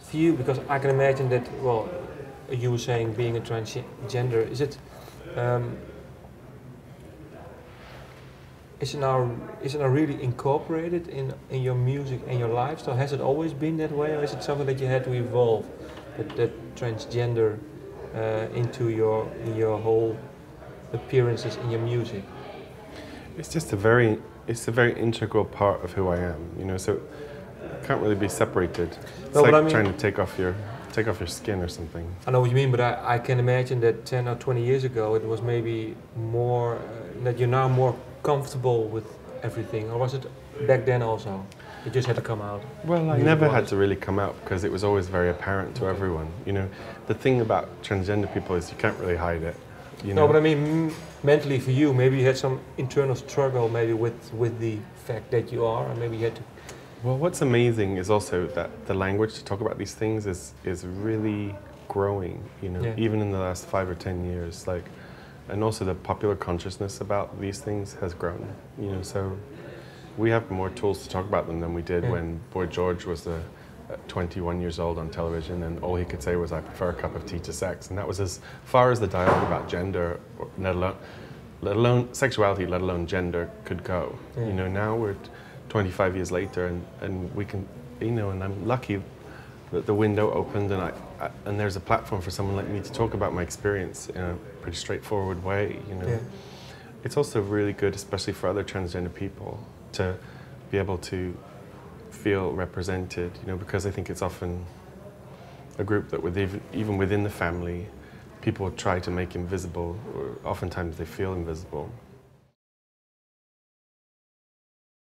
for you? Because I can imagine that, well, you were saying being a transgender, um, is it now really incorporated in your music and your lifestyle? Has it always been that way, or is it something that you had to evolve, that transgender into your whole appearances in your music? It's just it's a very integral part of who I am, you know. So it can't really be separated. It's No, like but I mean, trying to take off your skin or something. I know what you mean, but I can imagine that 10 or 20 years ago it was maybe more that you're now more comfortable with everything, or was it back then also? It just had to come out. Well, I never had to really come out because it was always very apparent to everyone. You know, the thing about transgender people is you can't really hide it. You know? No, but I mean, mentally for you, maybe you had some internal struggle, maybe with the fact that you are, and maybe you had to. Well, what's amazing is also that the language to talk about these things is really growing. You know, Yeah. even in the last 5 or 10 years, like, and also the popular consciousness about these things has grown. You know, so we have more tools to talk about them than we did when Boy George was 21 years old on television, and all he could say was, "I prefer a cup of tea to sex," and that was as far as the dialogue about gender, or let alone sexuality, let alone gender, could go. Yeah. You know, now we're 25 years later, and we can, you know, and I'm lucky that the window opened, and there's a platform for someone like me to talk about my experience in a pretty straightforward way. You know, it's also really good, especially for other transgender people, to be able to feel represented, you know, because I think it's often a group that even within the family, people try to make invisible, or oftentimes they feel invisible.